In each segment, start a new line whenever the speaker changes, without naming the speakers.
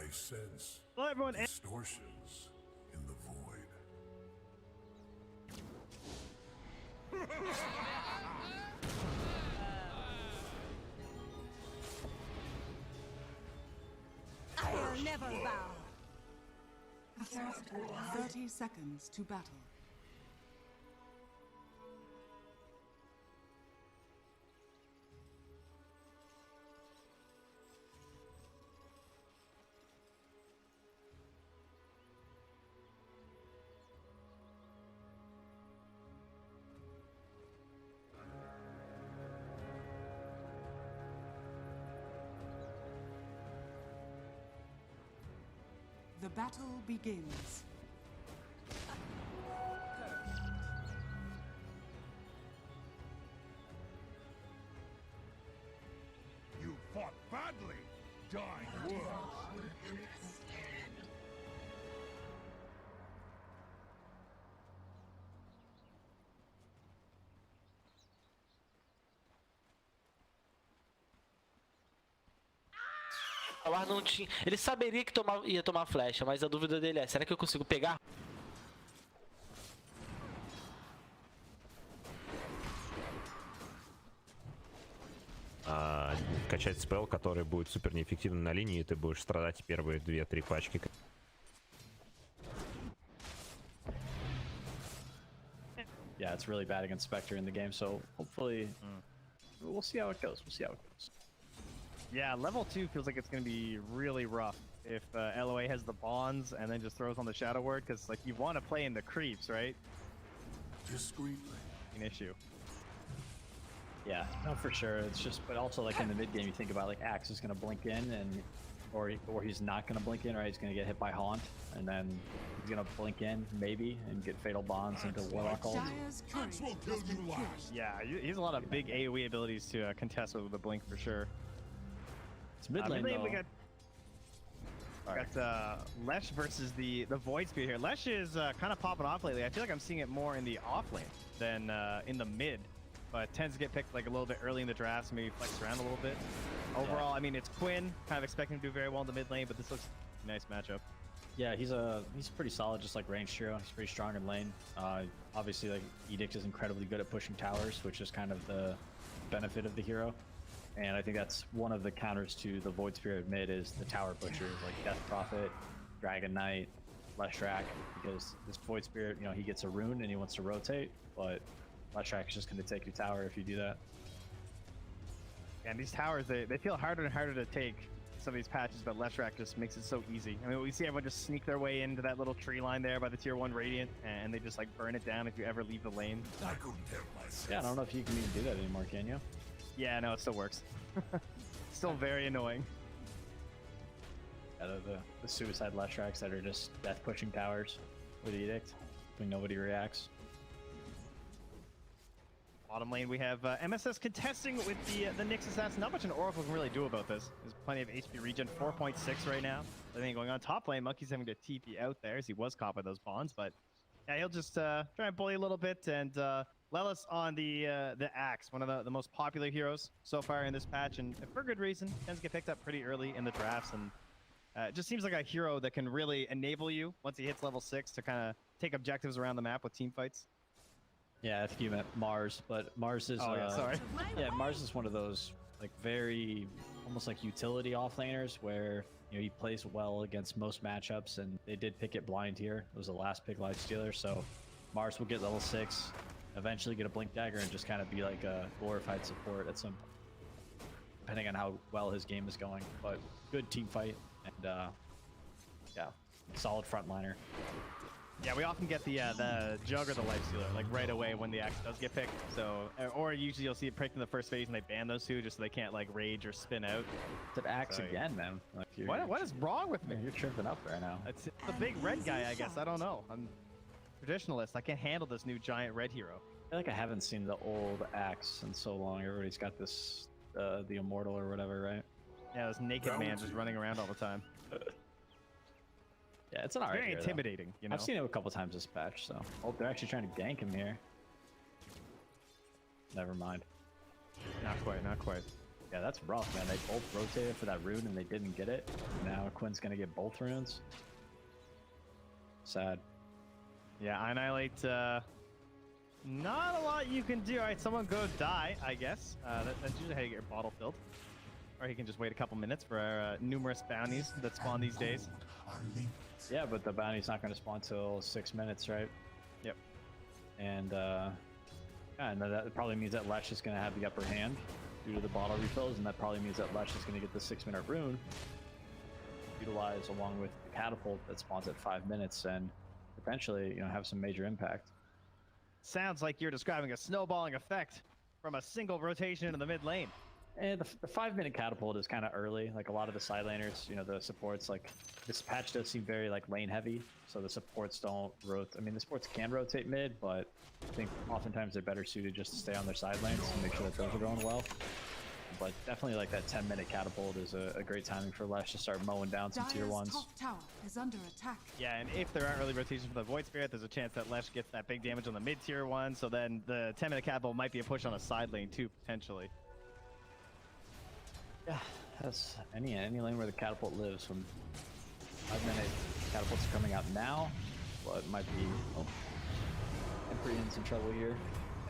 I sense
Hello, everyone.
distortions in the void.
I'll never bow.
30 seconds to battle. The battle begins.
You fought badly, dying world.
YawaR não tinha. Ele saberia que ia tomar flecha, mas a dúvida dele é: será que eu consigo pegar?
Качать спелл, который будет супер неэффективен на линии, и ты будешь страдать первые 2-3 пачки.
Yeah, it's really bad against Spectre in the game, so hopefully we'll see how it goes. We'll see how it goes.
Yeah, level 2 feels like it's going to be really rough if LOA has the bonds and then just throws on the Shadow Word, because like you want to play in the creeps, right?
Discreetly.
An issue.
Yeah, no, for sure. It's just, but also like in the mid game, you think about like Axe is going to blink in, and or he's not going to blink in, right? He's going to get hit by Haunt, and then he's going to blink in maybe and get Fatal Bonds into Warlock ult.
Axe will kill you last.
Yeah, he has a lot of big AoE abilities to contest with the blink for sure.
It's mid lane,
we got Lesh versus the Void Spear here. Lesh is kind of popping off lately. I feel like I'm seeing it more in the off lane than in the mid, but tends to get picked like a little bit early in the drafts, maybe flex around a little bit. Overall, I mean, it's Quinn, kind of expecting him to do very well in the mid lane, but this looks a nice matchup.
Yeah, he's pretty solid, just like ranged hero. He's pretty strong in lane. Obviously, like Edict is incredibly good at pushing towers, which is kind of the benefit of the hero. And I think that's one of the counters to the Void Spirit mid is the tower butchers like Death Prophet, Dragon Knight, Leshrac, because this Void Spirit, you know, he gets a rune and he wants to rotate, but Leshrac is just going to take your tower if you do that.
And these towers, they feel harder and harder to take some of these patches, but Leshrac just makes it so easy. I mean, we see everyone just sneak their way into that little tree line there by the tier 1 Radiant, and they just like burn it down if you ever leave the lane.
I couldn't help myself.
Yeah, I don't know if you can even do that anymore, can you?
Yeah, no, it still works. Still very annoying.
Yeah, the suicide Leshracs that are just death pushing towers with Edict when nobody reacts.
Bottom lane, we have MSS contesting with the Nyx Assassin. Not much an Oracle can really do about this. There's plenty of HP regen, 4.6 right now. Anything going on top lane, Monkey's having to TP out there as he was caught by those bonds, but yeah, he'll just try and bully a little bit. And Lelis on the Axe, one of the most popular heroes so far in this patch, and for good reason. Tends to get picked up pretty early in the drafts, and it just seems like a hero that can really enable you once he hits level 6 to kind of take objectives around the map with team fights.
Yeah, I think you meant Mars, but Mars is
sorry.
Yeah, Mars is one of those like very almost like utility offlaners where you know he plays well against most matchups, and they did pick it blind here. It was the last pick Lifestealer, so Mars will get level 6, eventually get a Blink Dagger, and just kind of be like a glorified support at some point, depending on how well his game is going. But good team fight, and yeah, solid frontliner.
Yeah, we often get the Jug or the Lifestealer like right away when the Axe does get picked. So, or usually you'll see it picked in the first phase and they ban those two just so they can't like rage or spin out.
It's an Axe again, man. Like
what is wrong with me?
You're tripping up right now.
It's the big red guy, I guess. I don't know. I'm traditionalist. I can't handle this new giant red hero.
I feel like I haven't seen the old Axe in so long. Everybody's got this, the Immortal or whatever, right?
Yeah, this naked man just running around all the time.
Yeah, it's an alright
very
hero,
intimidating, you know?
I've seen it a couple times this patch, so... Oh, they're actually trying to gank him here. Never mind.
Not quite, not quite.
Yeah, that's rough, man. They both rotated for that rune and they didn't get it. Now Quinn's gonna get both runes. Sad.
Yeah, iAnnihilate, not a lot you can do. All right, someone go die, I guess. That's usually how you get your bottle filled. Or he can just wait a couple minutes for numerous bounties that spawn these days.
Yeah, but the bounty's not gonna spawn till 6 minutes, right?
Yep.
And yeah, and that probably means that Lesh is gonna have the upper hand due to the bottle refills, and that probably means that Lesh is gonna get the 6-minute rune utilized along with the catapult that spawns at 5 minutes and potentially, you know, have some major impact.
Sounds like you're describing a snowballing effect from a single rotation into the mid lane.
And the 5-minute catapult is kind of early. Like a lot of the side laners, you know, the supports, like this patch does seem very like lane heavy, so the supports don't rotate. I mean, the supports can rotate mid, but I think oftentimes they're better suited just to stay on their side lanes and make sure that those are going well. But definitely like that 10-minute catapult is a great timing for Lesh to start mowing down some tier
Dire's
1s.
top tower is under attack.
Yeah, and if there aren't early rotations for the Void Spirit, there's a chance that Lesh gets that big damage on the mid tier 1, so then the 10-minute catapult might be a push on a side lane too, potentially.
Yeah, that's any lane where the catapult lives. When 5-minute catapults are coming out now, but it might be. Oh, empyreaN's in trouble here.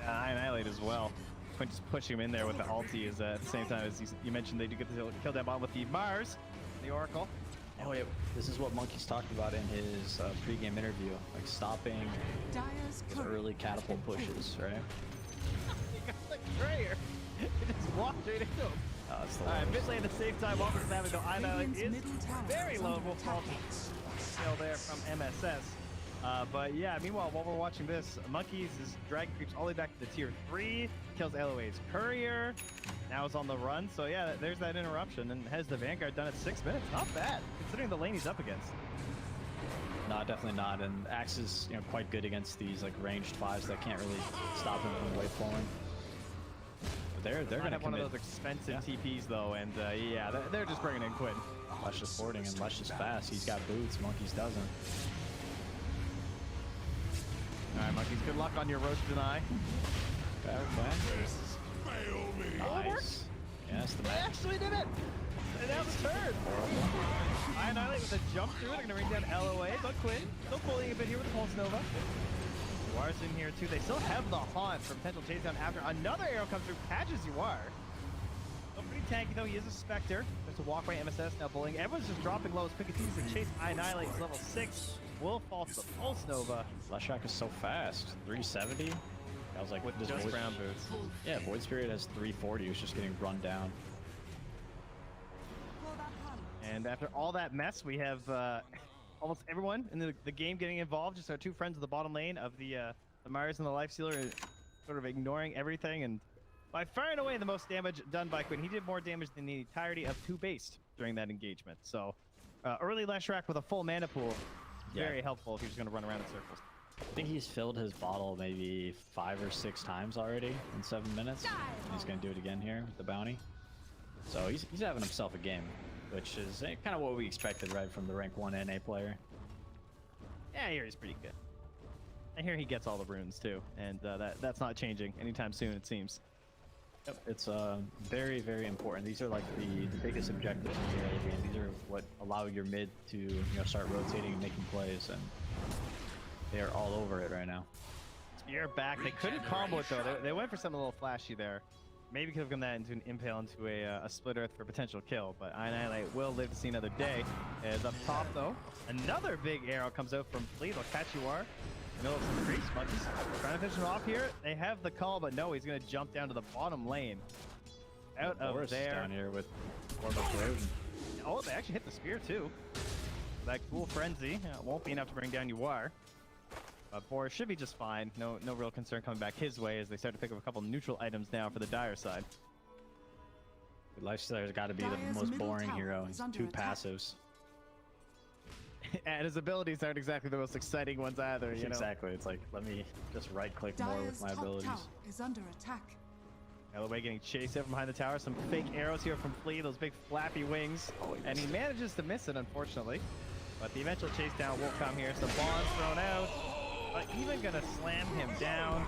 iAnnihilate as well. Quinn just pushing him in there with the ulti is at the same time as you mentioned they do get the kill down bomb with the Mars, the Oracle.
Oh yeah, this is what Monkey's talked about in his pre-game interview, like stopping
Dire's
his
courier
early catapult pushes, right?
You got the Courier. It just walked right into him.
That's the
Alright,
worst.
mid lane at the same time, welcome to having go iAnnihilate
Radiant's
is
middle tower
very
is
low.
under
We'll fall
attack.
kill there from MSS. But yeah, meanwhile, while we're watching this, Monkeys is dragon creeps all the way back to the tier 3, kills LOA's Courier, now is on the run. So yeah, there's that interruption, and has the Vanguard done at 6 minutes. Not bad, considering the lane he's up against.
No, definitely not. And Axe is, you know, quite good against these like ranged 5s that can't really stop him from wave flowing. But they're gonna
have one of
commit.
those expensive TPs though, and yeah, they're just bringing in Quinn.
Lesh is porting and Lesh is fast. He's got boots. Monkeys doesn't.
All right, Monkeys, good luck on your roast deny.
Okay.
Fail me.
Nice. Yes, the
They
match.
actually did it! And now the turn! iAnnihilate with a jump through, they're gonna bring down LOA, but Quinn still pulling a bit here with the Pulse Nova. YawaR's in here too. They still have the Haunt for potential chase down after another arrow comes through, catches YawaR. Still pretty tanky though, he is a Spectre. There's a walk by MSS now bullying. Everyone's just dropping low as Quinn continues to chase iAnnihilate. He's level 6. Will fall to the Pulse Nova
Leshrac is so fast. 370. I was like,
with
does
just
Void-
ground boots.
Yeah, Void Spirit has 340. He was just getting run down.
And after all that mess, we have almost everyone in the game getting involved. Just our two friends of the bottom lane of the Myers and the Lifestealer sort of ignoring everything. And by far and away the most damage done by Quinn. He did more damage than the entirety of TOOBASED during that engagement. So early Leshrac with a full mana pool. Very helpful if you're just going to run around in circles.
I think he's filled his bottle maybe 5 or 6 times already in 7 minutes. He's going to do it again here with the bounty. So he's having himself a game, which is kind of what we expected, right, from the rank 1 NA player.
Yeah, I hear he's pretty good. I hear he gets all the runes too, and that's not changing anytime soon, it seems.
Yep, it's very, very important. These are like the biggest objectives in the early game. These are what allow your mid to start rotating and making plays, and they are all over it right now.
Spear back. They couldn't combo it though. They went for something a little flashy there. Maybe could have gone that into an impale into a split earth for potential kill, but iAnnihilate will live to see another day. Is up top though. Another big arrow comes out from Fleet. They'll catch YawaR. Middle of some creeps. Monkeys trying to finish him off here. They have the call, but no, he's going to jump down to the bottom lane. Out of
Boris
there.
down here with Orbital Corrosion.
Oh, they actually hit the spear too. That cool frenzy won't be enough to bring down YawaR. But Boris should be just fine. No real concern coming back his way as they start to pick up a couple neutral items now for the Dire side.
Lifestealer's got to be the
Dire's
most
middle
boring
tower
hero.
is
He's
under
2
attack.
passives.
And his abilities aren't exactly the most exciting ones either, you know?
Exactly. It's like, let me just right-click more with
Dire's
my
top
abilities.
tower is under attack.
LOA getting chased out from behind the tower. Some fake arrows here from Flea, those big flappy wings. And he manages to miss it, unfortunately. But the eventual chase down will come here. Some bombs thrown out. Even gonna slam him down.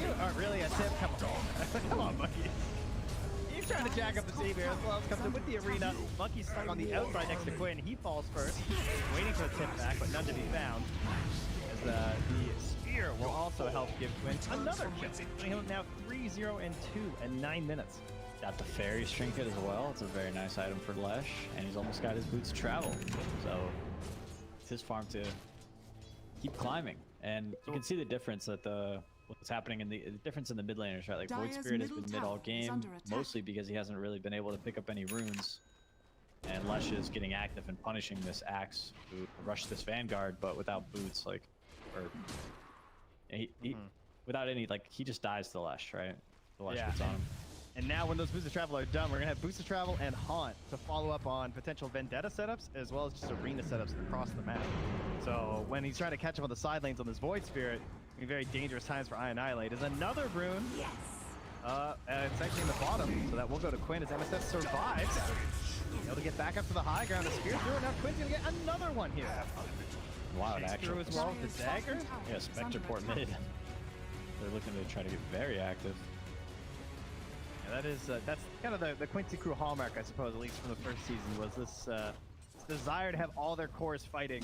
You aren't really a tip. Come on. Come on, buddy. You He's trying to jack up the save here. Lelis comes in with the arena. Monkey's stuck on the outside next to Quinn. He falls first, waiting for a tip back, but none to be found. As the spear will also help give Quinn another kill. Putting him now 3-0 and 2 in 9 minutes.
Got the fairy trinket as well. It's a very nice item for Lesh, and he's almost got his boots of travel. So it's his farm to keep climbing, and you can see the difference that what's happening in the difference in the mid laners, right? Like Void
Dire's
Spirit has
middle
been mid all
tower is
game,
under attack.
mostly because he hasn't really been able to pick up any runes. And Lesh is getting active and punishing this Axe to rush this Vanguard, but without boots, like, or he without any, like, he just dies to Lesh, right? The Lesh gets on him.
And now when those boosts of travel are done, we're going to have boosts of travel and haunt to follow up on potential vendetta setups as well as just arena setups across the map. So when he's trying to catch up on the side lanes on this Void Spirit, it's going to be very dangerous times for iAnnihilate. Is another rune.
Yes.
It's actually in the bottom, so that will go to Quinn as MSS survives. Able to get back up to the high ground. The spear through, and now Quinn's going to get another one here.
Wow, it
Shakes
actually.
through as well with the dagger.
Yeah, Spectre port mid. They're looking to try to get very active.
Yeah, that's kind of the Quincy crew hallmark, I suppose, at least from the first season, was this desire to have all their cores fighting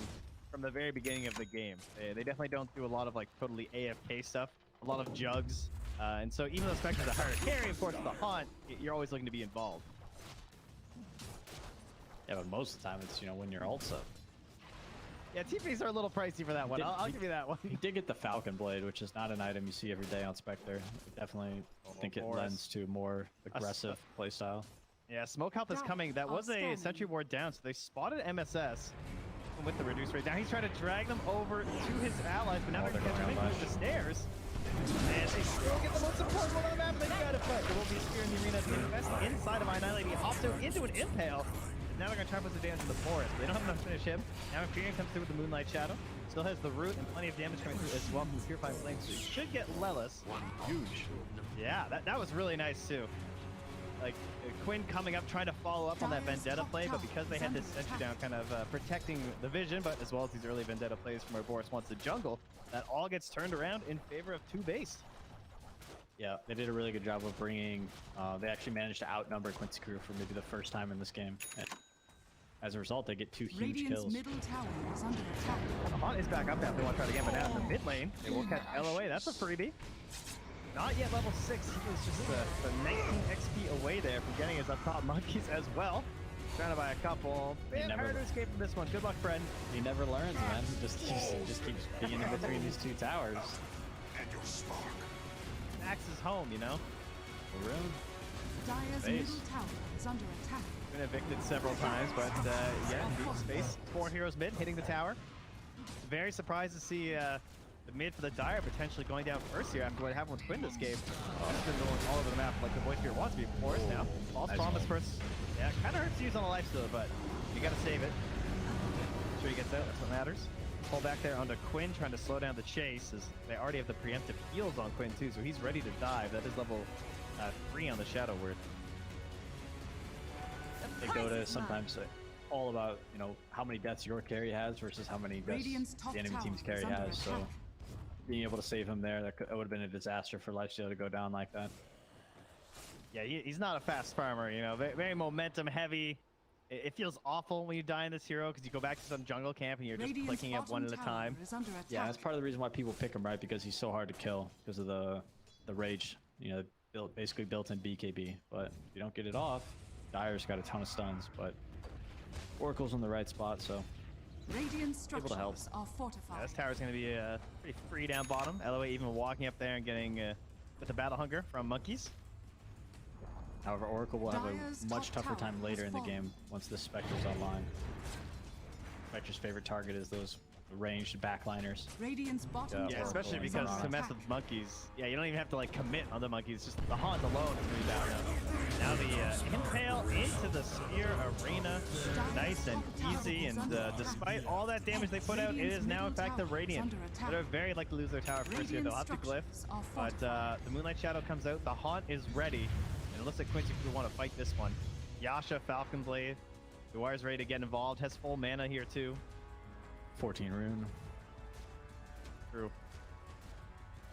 from the very beginning of the game. They definitely don't do a lot of like totally AFK stuff, a lot of jugs, and so even though Spectre's a harder carry, of course, the haunt, you're always looking to be involved.
Yeah, but most of the time it's, you know, when your ult's up.
Yeah, TPs are a little pricey for that one. I'll give you that one.
You did get the Falcon Blade, which is not an item you see every day on Spectre. I definitely think it
Boris.
lends to a more aggressive playstyle.
Yeah, Smoke Health is coming. That was a Sentry Ward down, so they spotted MSS with the reduced rate. Now he's trying to drag them over to his allies, but now they're going to catch him into the stairs. And they still get the most important one on the map. They got to fight. There will be a spear in the arena. The best inside of iAnnihilate. He hops out into an impale. Now they're going to try to put the damage to the forest. They don't have enough to finish him. Now empyreaN comes through with the Moonlight Shadow. Still has the root and plenty of damage coming through as well from the Purifying Flame. So he should get Lelis. Huge. Yeah, that was really nice too. Like Quinn coming up trying to follow up on that Vendetta play, but because they had this sentry down kind of protecting the vision, but as well as these early Vendetta plays from where Boris wants to jungle, that all gets turned around in favor of TOOBASED.
Yeah, they did a really good job of bringing, they actually managed to outnumber Quincy crew for maybe the first time in this game. And as a result, they get 2 huge
Radiant's
kills.
middle tower is under attack.
The Haunt is back up now if they want to try to get him out in the mid lane. They will catch LOA. That's a freebie. Not yet level 6. He was just the 19 XP away there from getting his up top monkeys as well. Surrounded by a couple. Bit harder to escape from this one. Good luck, friend.
He never learns, man. He just keeps being in between these 2 towers.
And your spark.
Axe is home, you know?
Rune.
Dire's
Base.
middle tower is under attack.
Been evicted several times, but yeah, indeed space. 4 heroes mid, hitting the tower. Very surprised to see the mid for the Dire potentially going down first here after what happened with Quinn this game. He's been going all over the map like the Void Spirit wants to be for us now. False
Nice
promise
one.
first. Yeah, kind of hurts to use on a lifesteal, but you gotta save it. Make sure he gets out, that's what matters. Pull back there onto Quinn, trying to slow down the chase, as they already have the preemptive heals on Quinn too, so he's ready to dive. That is level 3 on the Shadow Word.
They go to sometimes all about, you know, how many deaths your carry has versus how many deaths
Radiant's top
the enemy
tower
team's
is
carry
under
has. So
attack.
being able to save him there, that would have been a disaster for lifesteal to go down like that.
Yeah, he's not a fast farmer, you know, very momentum heavy. It feels awful when you die in this hero because you go back to some jungle camp and you're just
Radiant's
clicking at one at a
bottom tower
time.
is under attack.
Yeah, that's part of the reason why people pick him, right? Because he's so hard to kill because of the rage, you know, basically built-in BKB. But if you don't get it off, Dire's got a ton of stuns, but Oracle's in the right spot, so
Radiant
able to help.
structures are
Yeah,
fortified.
this tower's going to be pretty free down bottom. LOA even walking up there and getting with the battle hunger from monkeys.
However, Oracle will have
Dire's
a much
top
tougher
tower
time later
has
in the
fallen.
game once this Spectre's online. Spectre's favorite target is those ranged backliners.
Radiant's bottom
Yeah,
tower
especially
is
because
under
to mess
attack.
with monkeys, yeah, you don't even have to like commit on the monkeys. Just the haunt alone is pretty bad now. Now the impale into the spear arena, nice and easy. And despite all that damage they put out, it is now in fact the Radiant that are very likely to lose their tower first here. They'll have to glyph, but the Moonlight Shadow comes out. The haunt is ready, and it looks like Quincy will want to fight this one. Yasha, Falcon Blade, YawaR's ready to get involved. Has full mana here too.
14 rune.
True.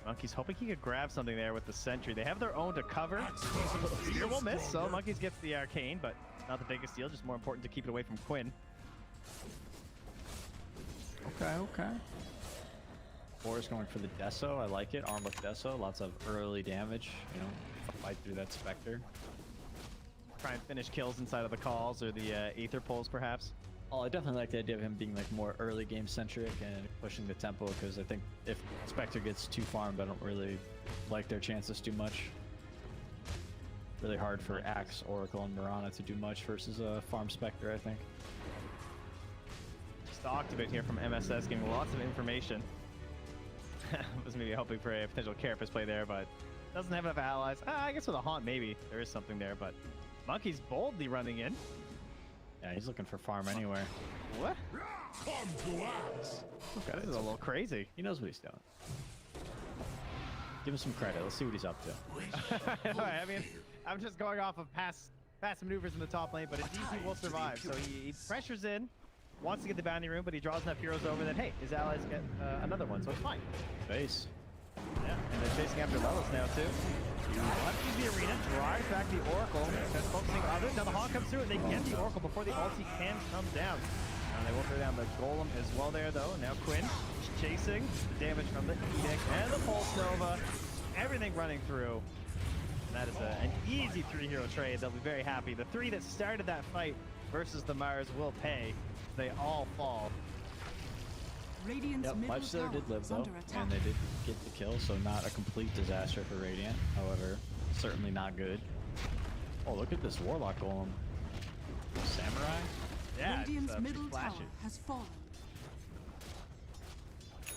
Monkey's hoping he could grab something there with the sentry. They have their own to cover. Spear will miss, so Monkeys gets the arcane, but not the biggest deal. Just more important to keep it away from Quinn.
Okay. Boris going for the Deso. I like it. Armless Deso. Lots of early damage. You know, fight through that Spectre.
Try and finish kills inside of the calls or the Aether pulls, perhaps.
Oh, I definitely like the idea of him being like more early game centric and pushing the tempo, because I think if Spectre gets too farmed, I don't really like their chances too much. Really hard for Axe, Oracle, and Mirana to do much versus a farm Spectre, I think.
Just Octavate here from MSS, getting lots of information. Was maybe hoping for a potential Carapace play there, but doesn't have enough allies. I guess with a Haunt, maybe there is something there, but Monkey's boldly running in.
Yeah, he's looking for farm anywhere.
What?
Come to axe.
Okay, this is a little crazy.
He knows what he's doing. Give him some credit. Let's see what he's up to.
I mean, I'm just going off of past maneuvers in the top lane, but indeed he will survive. So he pressures in, wants to get the bounty room, but he draws enough heroes over that, hey, his allies get another one, so it's fine.
Base.
Yeah, and they're chasing after Lelis now, too. Left the arena, drives back the Oracle, starts focusing on others. Now the Hawk comes through, and they get the Oracle before the ulti can come down. And they will throw down the Golem as well there, though. Now Quinn is chasing the damage from the Edict and the Pulse Nova. Everything running through. And that is an easy 3-hero trade. They'll be very happy. The 3 that started that fight versus the Mars will pay. They all fall.
Radiant's
Yep,
middle
Lifestealer
tower
did live
is
though,
under attack.
and they did get the kill, so not a complete disaster for Radiant. However, certainly not good. Oh, look at this Warlock Golem. Samurai?
Yeah,
Radiant's
it's
middle
flashy.
tower has fallen.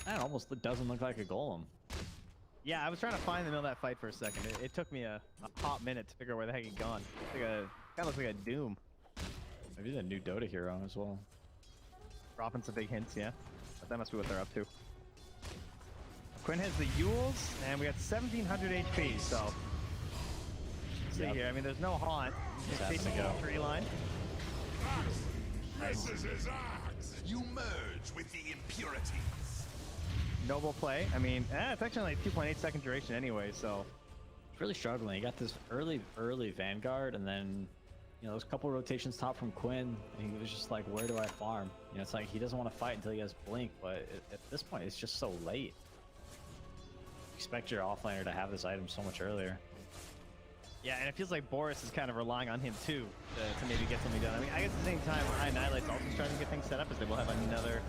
That almost doesn't look like a Golem.
Yeah, I was trying to find the middle of that fight for a second. It took me a hot minute to figure out where the heck he'd gone. Kind of looks like a Doom.
Maybe the new Dota hero as well.
Dropping some big hints, yeah. But that must be what they're up to. Quinn has the Yules, and we got 1700 HP, so... Let's see here. I mean, there's no Haunt. He's
having
chasing
to go.
the tree line.
This is his axe.
You merge with the impurities.
Noble play. I mean, it's actually like 2.8 second duration anyway, so...
It's really struggling. He got this early Vanguard, and then, you know, those couple rotations top from Quinn, and he was just like, where do I farm? You know, it's like he doesn't want to fight until he has Blink, but at this point, it's just so late. Expect your offlaner to have this item so much earlier.
Yeah, and it feels like Boris is kind of relying on him too to maybe get something done. I mean, I guess at the same time, iAnnihilate's also starting to get things set up as they will have another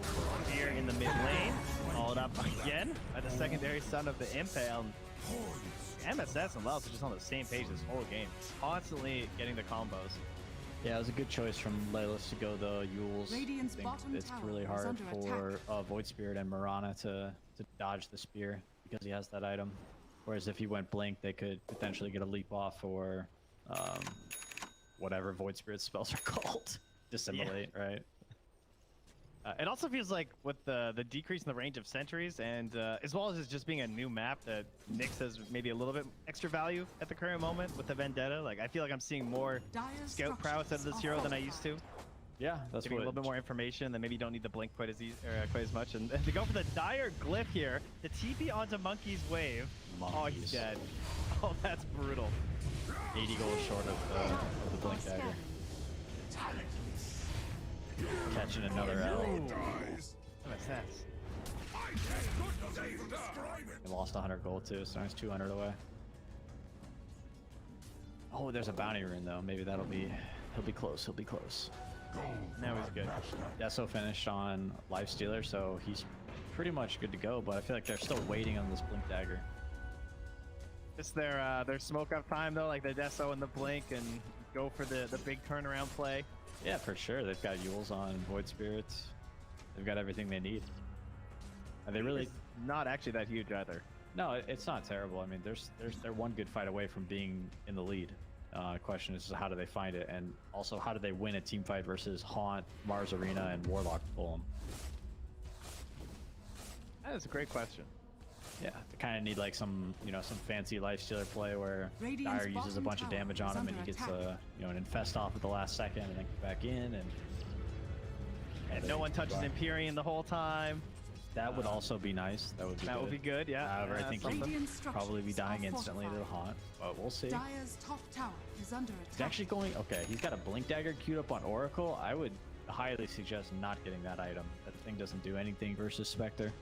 spear in the mid lane. Followed up again by the secondary son of the Impale. MSS and Lelis are just on the same page this whole game, constantly getting the combos.
Yeah, it was a good choice from Lelis to go the Yules.
Radiant's
I think
bottom
it's
tower
really
is
hard
under
for Void Spirit and Mirana to dodge the spear because he has that item. Whereas if he went Blink, they could potentially get a leap off or whatever Void Spirit spells are called. Dissimulate, right?
It also feels like with the decrease in the range of sentries, and as well as it just being a new map, that Nyx has maybe a little bit extra value at the current moment with the Vendetta. Like, I feel like I'm seeing more
Dire
scout prowess out of this hero than I used to.
Yeah, that's
Getting
what.
a little bit more information, then maybe you don't need the blink quite as easy, or quite as much. And to go for the dire glyph here, the TP onto Monkey's wave. Oh, he's
Monkeys.
dead. Oh, that's brutal.
80 gold short of the Blink Dagger. Catching another L.
Dies.
MSS.
I cannot save them.
He lost 100 gold too, so he's 200 away. Oh, there's a bounty rune though. Maybe that'll be. He'll be close. He'll be close.
Now he's good.
Deso finished on Lifestealer, so he's pretty much good to go. But I feel like they're still waiting on this Blink Dagger.
Just their smoke up time though, like the Deso and the blink, and go for the big turnaround play.
Yeah, for sure. They've got Yules on Void Spirits. They've got everything they need. And they really.
It's not actually that huge either.
No, it's not terrible. I mean, they're one good fight away from being in the lead. Question is how do they find it, and also how do they win a team fight versus Haunt, Mars Arena, and Warlock Golem?
That is a great question.
Yeah, they kind of need like some some fancy Lifestealer play where
Radiant's
Dire uses a
bottom
bunch of
tower
damage
is
on him and
under
he gets
attack.
an infest off at the last second and then get back in and
And no one touches empyreaN the whole time.
That would also be nice. That would be
That
good.
would be good, yeah.
However,
Yeah,
I think
something.
he'd
Radiant
probably be
structures
dying
are
instantly to the
fortified.
haunt, but we'll see.
Dire's top tower is under
He's
attack.
actually going. Okay, he's got a blink dagger queued up on Oracle. I would highly suggest not getting that item. That thing doesn't do anything versus Spectre.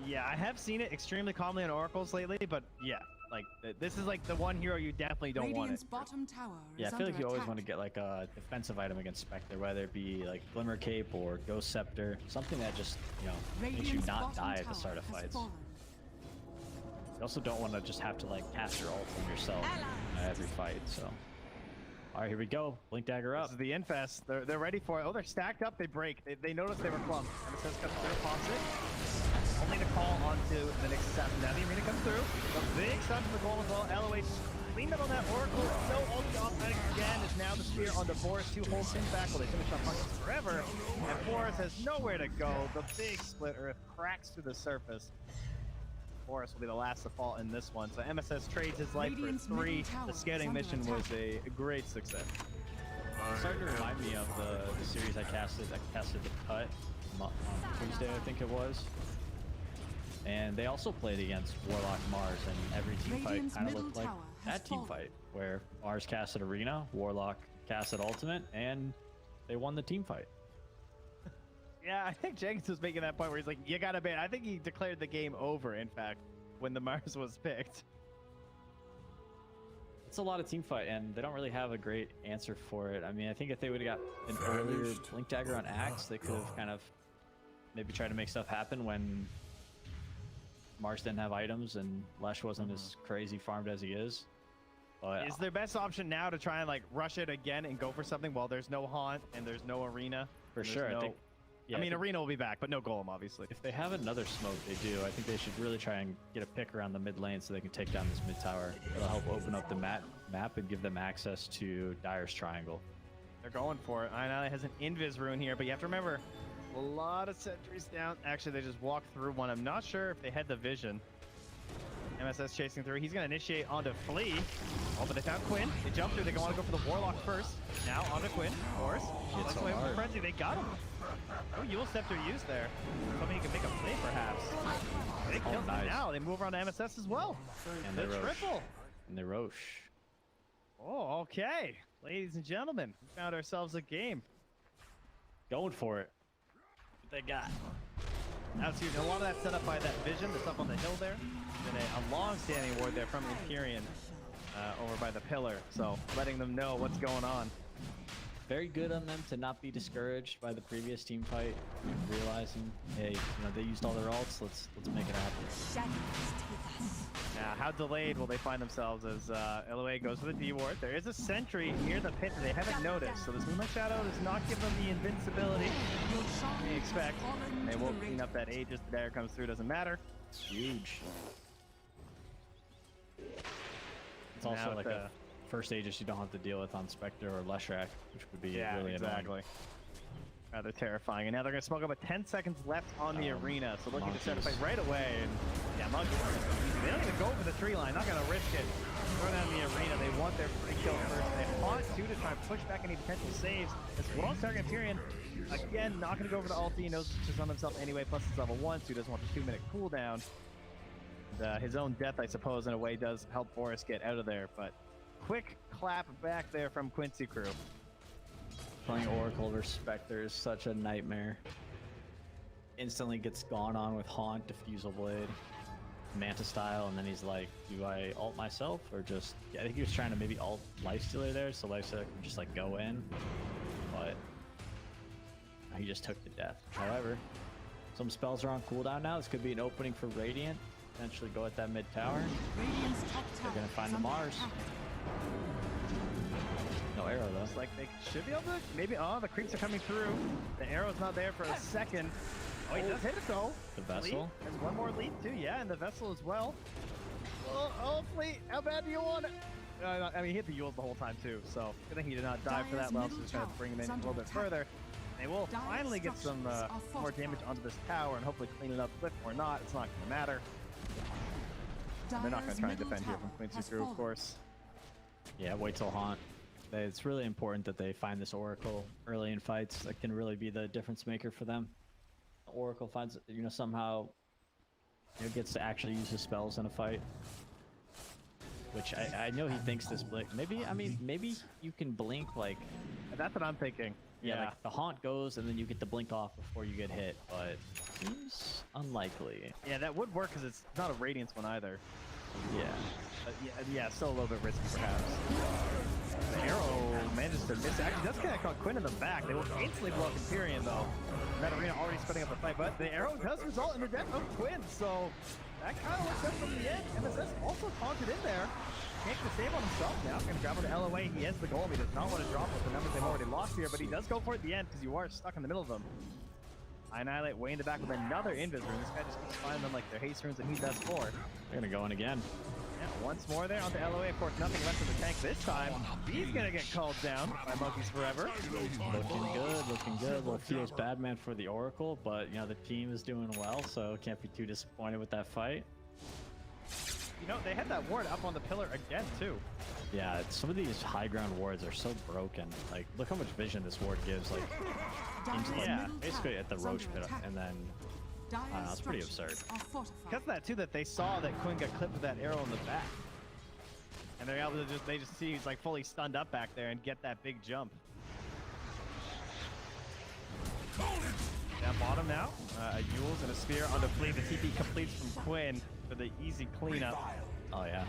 Yeah, I have seen it extremely commonly on Oracles lately, but yeah, like this is like the one hero you definitely don't want
Radiant's
it.
bottom tower
Yeah,
is
I feel
under
like you always
attack.
want to get like a defensive item against Spectre, whether it be like Glimmer Cape or Ghost Scepter, something that just, you know, makes you
Radiant's
not
bottom
die at the
tower
start of
has
fights.
fallen.
You also don't want to just have to like cast your ult on yourself every fight. So, all right, here we go. Blink dagger
This
up.
is the infest. They're ready for it. Oh, they're stacked up. They break. They notice they were clumped. And it says comes through, pops it. Only to call onto the next assassin. Now the arena comes through. A big stun for the goal as well. LOH cleaned up on that Oracle. No ulti off again. Is now the spear on the Boris. 2 holds him back while they finish off Marcus forever. And Boris has nowhere to go. The big split earth cracks through the surface. Boris will be the last to fall in this one. So MSS trades his life
Radiant's
for 3.
middle tower
The
is
scouting
under
mission
attack.
was a great success.
It's starting to remind me of the series I casted. I casted the Cut on Tuesday, I think it was. And they also played against Warlock Mars, and every team fight
Radiant's
kind of
middle
looked like
tower has
that team
fallen.
fight, where Mars casted Arena, Warlock casted Ultimate, and they won the team fight.
Yeah, I think Jenkins was making that point where he's like, you gotta ban. I think he declared the game over, in fact, when the Mars was picked.
It's a lot of team fight, and they don't really have a great answer for it. I mean, I think if they would have got an earlier Blink Dagger on Axe, they could have kind of maybe tried to make stuff happen when Mars didn't have items and Lesh wasn't as crazy farmed as he is. But
Is their best option now to try and like rush it again and go for something while there's no haunt and there's no arena?
for
and there's
sure,
no-
I think. Yeah,
I mean,
think
arena will be back, but no golem, obviously.
if they have another smoke, they do. I think they should really try and get a pick around the mid lane so they can take down this mid tower. It'll help open up the map and give them access to Dire's triangle.
They're going for it. iAnnihilate has an invis rune here, but you have to remember, a lot of sentries down. Actually, they just walked through one. I'm not sure if they had the vision. MSS chasing through. He's going to initiate onto Flea. Oh, but they found Quinn. They jumped through. They're going to go for the Warlock first. Now onto Quinn, of course. Let's
so
away from
hard.
Frenzy. They got him. Oh, Yule Scepter used there. Somebody can make a play, perhaps. They killed him
nice.
now. They move around to MSS as well.
And
The
they Roche.
triple.
And they Roche.
Oh, okay. Ladies and gentlemen, we found ourselves a game.
Going for it. What they got?
Now, see, a lot of that set up by that vision that's up on the hill there. And a long-standing ward there from empyreaN over by the pillar. So letting them know what's going on.
Very good on them to not be discouraged by the previous team fight, realizing, hey, they used all their ults. Let's make it happen.
Shadows take us.
Now, how delayed will they find themselves as LOA goes for the D ward? There is a sentry near the pit that they haven't noticed. So this Moonlight Shadow does not give them the invincibility
Your shine
they expect.
has fallen
They
to
will
the
clean up that Aegis. The dagger comes through, doesn't matter.
It's huge. It's also
Now
like
the-
a first Aegis you don't have to deal with on Spectre or Leshrac, which would be
Yeah,
really annoying.
exactly. Rather terrifying. And now they're going to smoke up with 10 seconds left on the arena. So looking to start a
Monkeys.
fight right away. And yeah, Monkeys. They don't even go for the tree line. Not going to risk it. Throw down the arena. They want their free kill first. They haunt too to try and push back any potential saves. As well as target empyreaN. Again, not going to go for the ulti. He knows it's just on himself anyway. Plus it's level 1, so he doesn't want the 2-minute cooldown. And, his own death, I suppose, in a way, does help Boris get out of there. But quick clap back there from Quincy crew.
Playing Oracle versus Spectre is such a nightmare. Instantly gets gone on with Haunt, Diffusal Blade, Manta style, and then he's like, do I ult myself or just... Yeah, I think he was trying to maybe ult Lifestealer there, so Lifestealer could just like go in, but he just took the death. However, some spells are on cooldown now. This could be an opening for Radiant. Potentially go at that mid tower.
Radiant's top tower
They're gonna find
is
the
under
Mars.
attack.
No arrow though.
Looks like they should be able to. Maybe. Oh, the creeps are coming through. The arrow's not there for a second. Oh, he does hit it though.
The
Fleet
vessel.
has one more lead too. Yeah, and the vessel as well. Oh, Fleet, how bad do you want it? I mean, he hit the Yules the whole time too. So I think he did not die for that.
Dire's
Well, so
middle
just trying to
tower
bring him in
is
a little
under
bit
attack.
further. They will
Dire's
finally get some
structures are
more damage
fortified.
onto this tower and hopefully clean it up quick or not. It's not going to matter. They're not going
Dire's
to try and
middle
defend here
tower
from Quincy
has
through, of
fallen.
course.
Yeah, wait till Haunt. It's really important that they find this Oracle early in fights. That can really be the difference maker for them. Oracle finds, somehow, gets to actually use his spells in a fight. Which I know he thinks this blink. Maybe you can blink like.
That's what I'm thinking.
Yeah, like the haunt goes and then you get the blink off before you get hit, but seems unlikely.
Yeah, that would work because it's not a Radiance one either.
Yeah.
Yeah, still a little bit risky perhaps. The arrow manages to miss. Actually, does connect on Quinn in the back. They will instantly block empyreaN though. That arena already spreading up the fight, but the arrow does result in the death of Quinn, so that kind of looks up from the end. MSS also taunted in there. Can't get the save on himself now. Gonna grab on the LOA. He has the goal. He does not want to drop with the numbers they've already lost here, but he does go for it at the end because you are stuck in the middle of them. iAnnihilate way in the back with another invis rune. This guy just keeps finding them like their haste runes and he does for.
They're gonna go in again.
Yeah, once more there onto LOA. Of course, nothing left in the tank this time. He's gonna get called down by Monkeys Forever.
Looking good. Well, feels bad, man, for the Oracle, but the team is doing well, so can't be too disappointed with that fight.
They had that ward up on the pillar again too.
Yeah, some of these high ground wards are so broken. Like, look how much vision this ward gives. Like, basically at the Roach pit, and then it's pretty absurd.
Because of that too, that they saw that Quinn got clipped with that arrow in the back, and they're able to they just see he's like fully stunned up back there and get that big jump. Down bottom now, a Yules and a spear on the fleet. The TP completes from Quinn for the easy cleanup.
Oh yeah,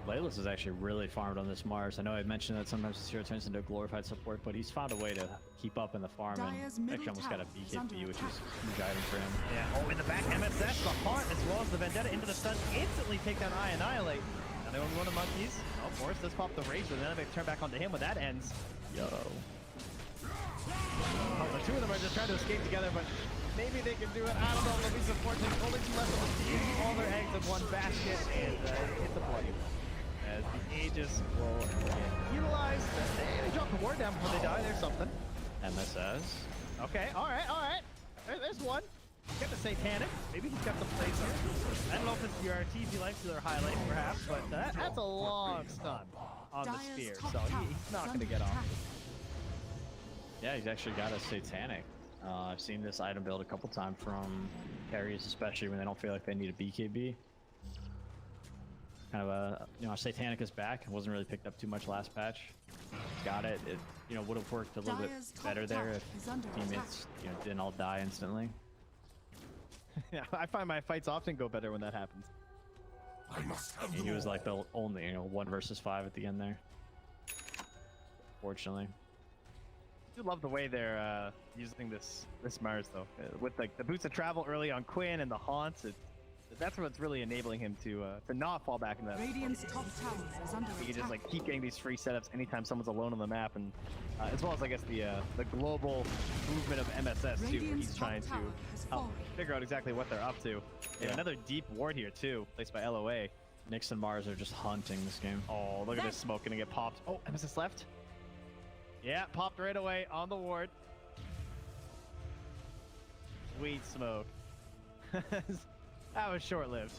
Lelis is actually really farmed on this Mars. I know I mentioned that sometimes this hero turns into a glorified support, but he's found a way to keep up in the farm and actually almost got a BKB, which is huge item for him.
Yeah, in the back, MSS, the Haunt, as well as the Vendetta into the stun, instantly take down iAnnihilate. Now they only want the Monkeys. Oh, Boris does pop the Rage, but then they turn back onto him when that ends.
Yo.
Oh, the two of them are just trying to escape together, but maybe they can do it. I don't know. They'll be supporting. Only two left on the team. All their eggs in one basket, and hit the bloody. As the Aegis will get utilized. They drop the ward down before they die. There's something.
MSS.
Okay, all right. There's one. He's got the Satanic. Maybe he's got the place here. I don't know if it's your TP Lifestealer highlight, perhaps, but that's a long stun on the spear, so he's not going to get off.
Yeah, he's actually got a Satanic. I've seen this item build a couple times from carries, especially when they don't feel like they need a BKB. Kind of a, Satanic is back. It wasn't really picked up too much last patch. Got it. It, would have worked a little bit better there if teammates, didn't all die instantly.
Yeah, I find my fights often go better when that happens.
I must have
He was like the only, 1 versus 5 at the end there. Fortunately.
I do love the way they're using this Mars though, with like the boots of travel early on Quinn and the haunts. That's what's really enabling him to not fall back in that.
Radiant's top tower is under
He can
attack.
just like keep getting these free setups anytime someone's alone on the map, and as well as I guess the global movement of MSS too. Where he's trying to help figure out exactly what they're up to. Yeah, another deep ward here too, placed by LOA.
Nyx and Mars are just hunting this game.
Oh, look at this smoke gonna get popped. Oh, MSS left. Yeah, popped right away on the ward. Sweet smoke. That was short-lived.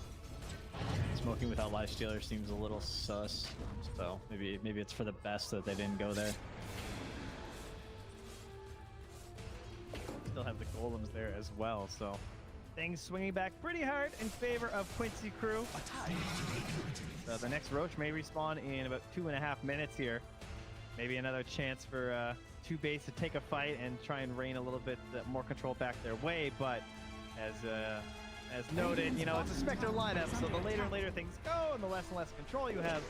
Smoking without Lifestealer seems a little sus, so maybe it's for the best that they didn't go there.
Still have the golems there as well, so things swinging back pretty hard in favor of Quincy crew. So the next Roach may respawn in about 2.5 minutes here. Maybe another chance for TOOBASED to take a fight and try and rein a little bit more control back their way, but as noted, it's a Spectre lineup, so the later and later things go, and the less and less control you have,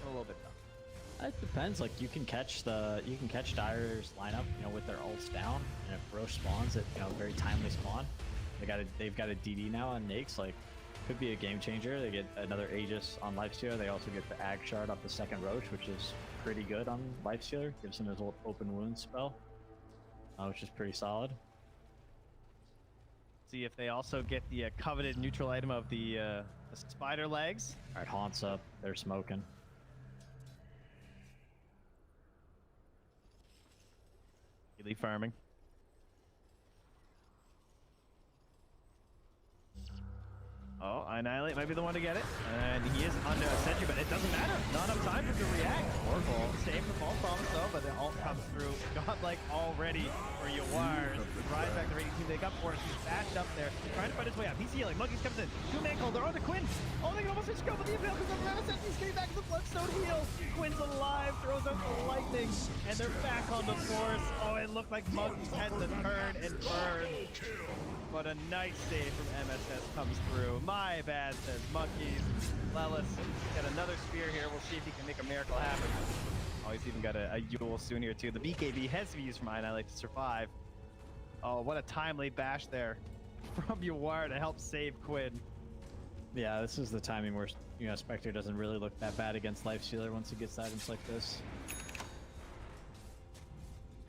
a little bit tough.
It depends. Like you can catch Dire's lineup, with their ults down, and if Roche spawns it, very timely spawn. They've got a DD now on Nyx, like could be a game changer. They get another Aegis on Lifestealer. They also get the Ag Shard off the second Roach, which is pretty good on Lifestealer. Gives him his open wound spell, which is pretty solid.
See if they also get the coveted neutral item of the spider legs.
All right, Haunt's up. They're smoking.
Elite farming. Oh, iAnnihilate might be the one to get it. And he is under a sentry, but it doesn't matter. Not enough time for him to react. Oracle saved the false promise though, but the ult comes through. Godlike already for YawaR. Rise back to raiding team. They got boris. He's bashed up there, trying to find his way out. He's healing. Monkeys comes in. Two-man call. They're on to Quinn. Oh, they can almost reach go, but the available comes up. He's getting back to the Bloodstone heal. Quinn's alive, throws out the lightning, and they're back on the boris. Oh, it looked like Monkeys had to turn and burn. But a nice save from MSS comes through. My bad, says Monkeys. Lelis got another spear here. We'll see if he can make a miracle happen. Oh, he's even got a YawaR soon here too. The BKB has to be used from iAnnihilate to survive. Oh, what a timely bash there from YawaR to help save Quinn.
Yeah, this is the timing where, you know, Spectre doesn't really look that bad against Lifestealer once he gets items like this.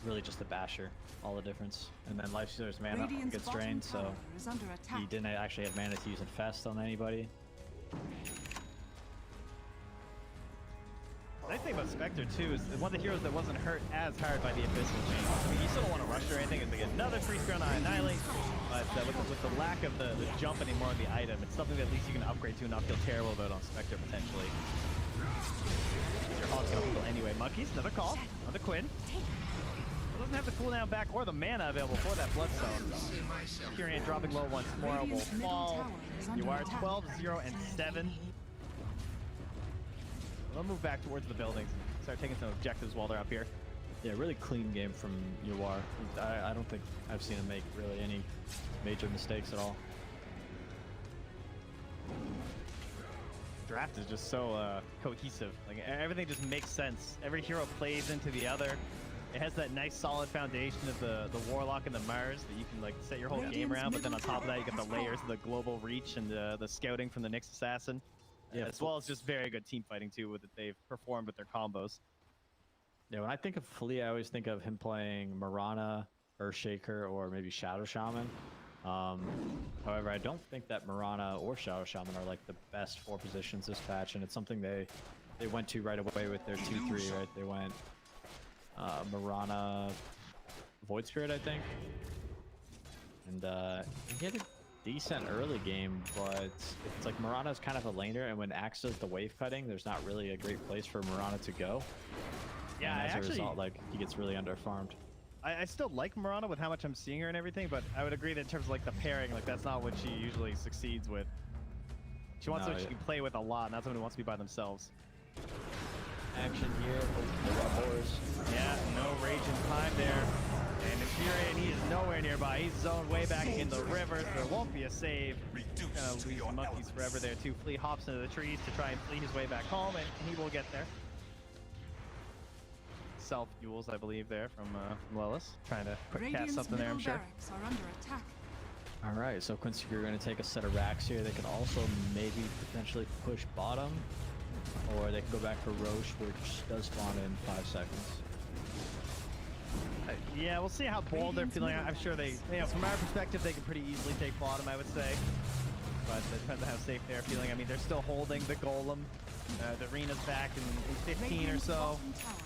Really just a basher, all the difference. And then Lifestealer's mana
Radiant's
gets
bottom
drained, so
tower is under attack.
he didn't actually have mana to use Infest on anybody.
The nice thing about Spectre too is one of the heroes that wasn't hurt as hard by the Abyssal Chain. I mean, you still don't want to rush or anything, and they get another free spear on iAnnihilate, but with the lack of the jump anymore on the item, it's something that at least you can upgrade to and not feel terrible about on Spectre potentially. Your Hog's gonna kill anyway. Monkeys, another call on the Quinn. Doesn't have the cooldown back or the mana available for that Bloodstone. empyreaN dropping low once more will fall. YawaR 12, 0, and 7. They'll move back towards the buildings and start taking some objectives while they're up here.
Yeah, really clean game from YawaR. I don't think I've seen him make really any major mistakes at all.
Draft is just so cohesive. Like everything just makes sense. Every hero plays into the other. It has that nice solid foundation of the Warlock and the Mars that you can like set your whole game around, but then on top of that you get the layers of the global reach and the scouting from the Nyx Assassin. Yeah, as well as just very good team fighting too with that they've performed with their combos.
Yeah, when I think of Flea, I always think of him playing Mirana, Earthshaker, or maybe Shadow Shaman. However, I don't think that Mirana or Shadow Shaman are like the best 4 positions this patch, and it's something they went to right away with their 2-3, right? They went Mirana, Void Spirit, I think, and he had a decent early game, but it's like Mirana's kind of a laner, and when Axe does the wave cutting, there's not really a great place for Mirana to go.
Yeah,
and as a result, like he gets really underfarmed.
I still like Mirana with how much I'm seeing her and everything, but I would agree that in terms of like the pairing, like that's not what she usually succeeds with. She wants someone she can play with a lot, not someone who wants to be by themselves.
Action here for boris.
Yeah, no rage in time there. And empyreaN, he is nowhere nearby. He's zoned way back in the river. There won't be a save. Gonna lose Monkeys forever there too. Flea hops into the trees to try and flee his way back home, and he will get there. Self-fuels, I believe, there from Lelis. Trying to cast something there, I'm sure.
Barracks are under attack.
All right, so Quincy, you're going to take a set of racks here. They can also maybe potentially push bottom, or they can go back for Roche, which does spawn in 5 seconds.
Yeah, we'll see how bold they're feeling. I'm sure they, you know, from our perspective, they can pretty easily take bottom, I would say. But it depends on how safe they're feeling. I mean, they're still holding the Golem. The arena's back in 15 or so.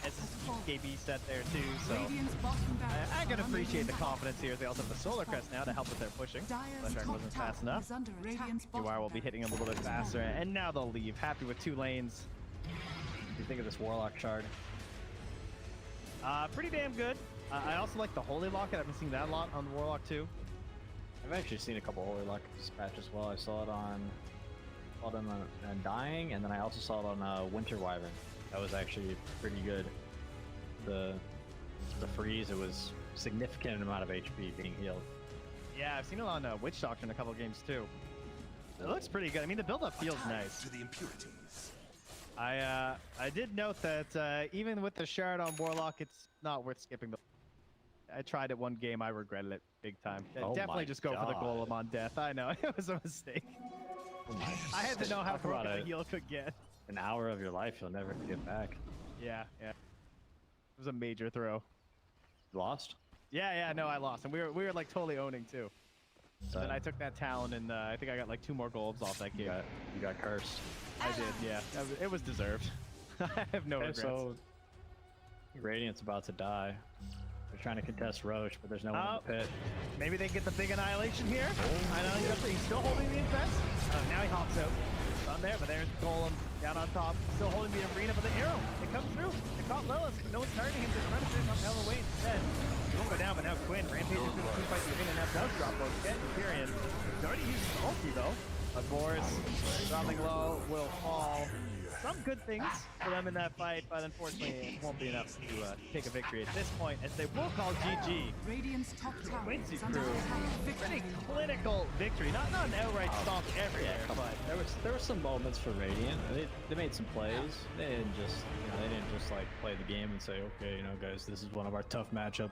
As this KB set there too, so I can appreciate the confidence here. They also have the Solar Crest now to help with their pushing. Fleshark wasn't fast enough. YawaR will be hitting a little bit faster, and now they'll leave. Happy with 2 lanes.
What do you think of this Warlock shard?
Pretty damn good. I also like the Holy Locket. I've been seeing that a lot on the Warlock too.
I've actually seen a couple Holy Locket dispatch as well. I saw it on Dying, and then I also saw it on Winter Wyvern. That was actually pretty good. The freeze, it was significant amount of HP being healed.
Yeah, I've seen it on Witch Doctor in a couple of games too. It looks pretty good. I mean, the build-up feels nice.
To the impurities.
I did note that even with the shard on Warlock, it's not worth skipping. I tried it one game. I regretted it big time.
Oh
Definitely just go for the Golem on death. I know, it was a mistake. I had to know how broken the heal could get.
An hour of your life you'll never get back.
Yeah. It was a major throw.
Lost?
Yeah, no, I lost. And we were like totally owning too. So then I took that Talon, and I think I got like 2 more golems off that game.
You got cursed.
I did, yeah. It was deserved. I have no regrets.
So, Radiant's about to die. They're trying to contest Roche, but there's no one in the pit.
Maybe they get the big annihilation here. I know he's still holding the infest. Now he hops out. It's on there, but there's the Golem. Down on top, still holding the arena, but the arrow, it comes through. It caught Lelis, but no one's targeting him. They're trying to finish off hell away instead. He won't go down, but now Quinn rampaging through the team fight the arena, and that does drop both. Get empyreaN. He's already used his ulti though. But boris dropping low will fall. Some good things for them in that fight, but unfortunately it won't be enough to take a victory at this point, as they will call GG.
Radiant's top tower
Quincy
is under
crew,
attack.
pretty clinical victory. Not an outright stomp everywhere, but
There were some moments for Radiant. They made some plays. They didn't just like play the game and say, okay, you know, guys, this is one of our tough matchup.